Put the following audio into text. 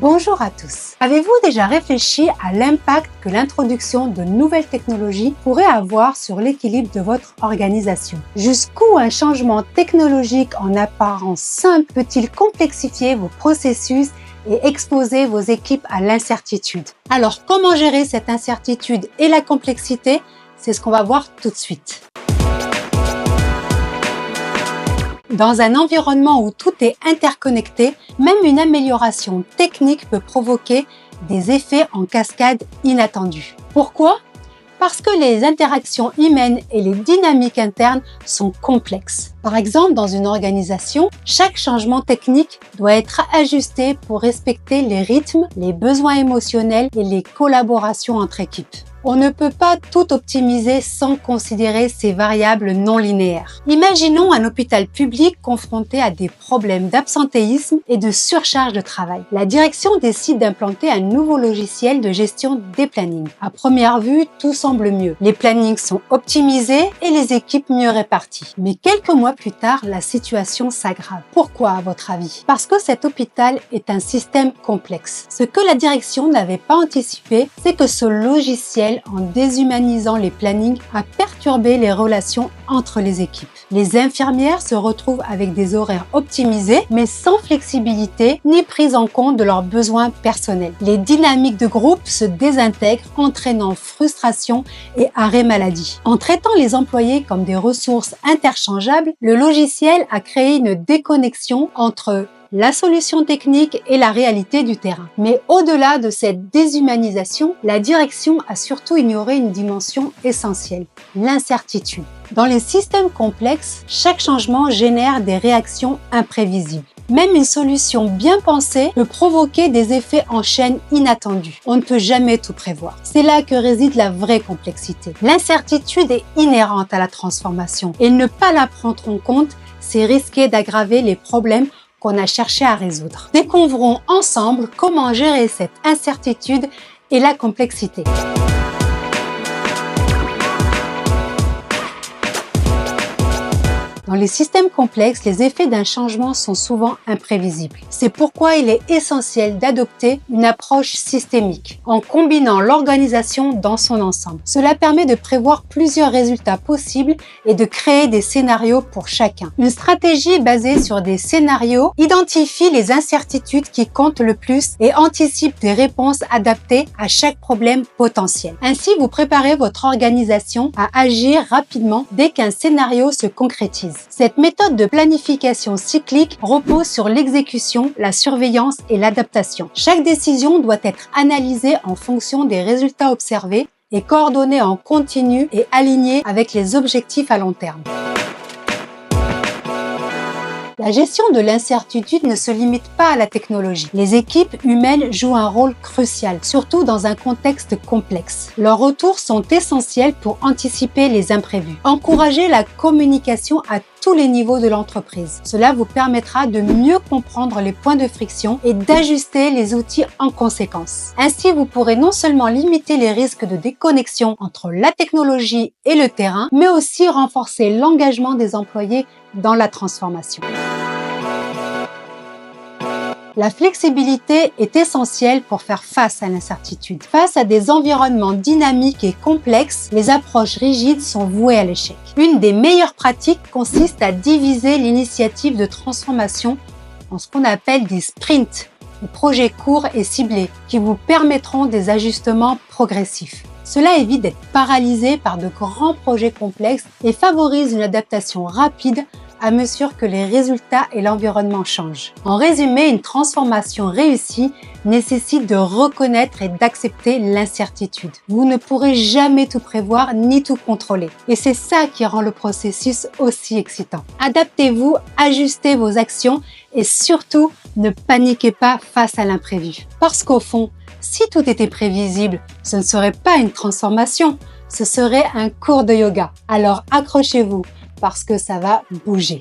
Bonjour à tous. Avez-vous déjà réfléchi à l'impact que l'introduction de nouvelles technologies pourrait avoir sur l'équilibre de votre organisation? Jusqu'où un changement technologique en apparence simple peut-il complexifier vos processus et exposer vos équipes à l'incertitude? Alors, comment gérer cette incertitude et la complexité? C'est ce qu'on va voir tout de suite. Dans un environnement où tout est interconnecté, même une amélioration technique peut provoquer des effets en cascade inattendus. Pourquoi? Parce que les interactions humaines et les dynamiques internes sont complexes. Par exemple, dans une organisation, chaque changement technique doit être ajusté pour respecter les rythmes, les besoins émotionnels et les collaborations entre équipes. On ne peut pas tout optimiser sans considérer ces variables non linéaires. Imaginons un hôpital public confronté à des problèmes d'absentéisme et de surcharge de travail. La direction décide d'implanter un nouveau logiciel de gestion des plannings. À première vue, tout semble mieux. Les plannings sont optimisés et les équipes mieux réparties. Mais quelques mois plus tard, la situation s'aggrave. Pourquoi, à votre avis? Parce que cet hôpital est un système complexe. Ce que la direction n'avait pas anticipé, c'est que ce logiciel, en déshumanisant les plannings, a perturbé les relations entre les équipes. Les infirmières se retrouvent avec des horaires optimisés, mais sans flexibilité ni prise en compte de leurs besoins personnels. Les dynamiques de groupe se désintègrent, entraînant frustration et arrêt maladie. En traitant les employés comme des ressources interchangeables, le logiciel a créé une déconnexion entre la solution technique et la réalité du terrain. Mais au-delà de cette déshumanisation, la direction a surtout ignoré une dimension essentielle, l'incertitude. Dans les systèmes complexes, chaque changement génère des réactions imprévisibles. Même une solution bien pensée peut provoquer des effets en chaîne inattendus. On ne peut jamais tout prévoir. C'est là que réside la vraie complexité. L'incertitude est inhérente à la transformation et ne pas la prendre en compte, c'est risquer d'aggraver les problèmes qu'on a cherché à résoudre. Découvrons ensemble comment gérer cette incertitude et la complexité. Dans les systèmes complexes, les effets d'un changement sont souvent imprévisibles. C'est pourquoi il est essentiel d'adopter une approche systémique, en combinant l'organisation dans son ensemble. Cela permet de prévoir plusieurs résultats possibles et de créer des scénarios pour chacun. Une stratégie basée sur des scénarios identifie les incertitudes qui comptent le plus et anticipe des réponses adaptées à chaque problème potentiel. Ainsi, vous préparez votre organisation à agir rapidement dès qu'un scénario se concrétise. Cette méthode de planification cyclique repose sur l'exécution, la surveillance et l'adaptation. Chaque décision doit être analysée en fonction des résultats observés et coordonnée en continu et alignée avec les objectifs à long terme. La gestion de l'incertitude ne se limite pas à la technologie. Les équipes humaines jouent un rôle crucial, surtout dans un contexte complexe. Leurs retours sont essentiels pour anticiper les imprévus. Encouragez la communication à tous les niveaux de l'entreprise. Cela vous permettra de mieux comprendre les points de friction et d'ajuster les outils en conséquence. Ainsi, vous pourrez non seulement limiter les risques de déconnexion entre la technologie et le terrain, mais aussi renforcer l'engagement des employés dans la transformation. La flexibilité est essentielle pour faire face à l'incertitude. Face à des environnements dynamiques et complexes, les approches rigides sont vouées à l'échec. Une des meilleures pratiques consiste à diviser l'initiative de transformation en ce qu'on appelle des sprints, des projets courts et ciblés qui vous permettront des ajustements progressifs. Cela évite d'être paralysé par de grands projets complexes et favorise une adaptation rapide à mesure que les résultats et l'environnement changent. En résumé, une transformation réussie nécessite de reconnaître et d'accepter l'incertitude. Vous ne pourrez jamais tout prévoir ni tout contrôler. Et c'est ça qui rend le processus aussi excitant. Adaptez-vous, ajustez vos actions et surtout, ne paniquez pas face à l'imprévu. Parce qu'au fond, si tout était prévisible, ce ne serait pas une transformation, ce serait un cours de yoga. Alors accrochez-vous, parce que ça va bouger.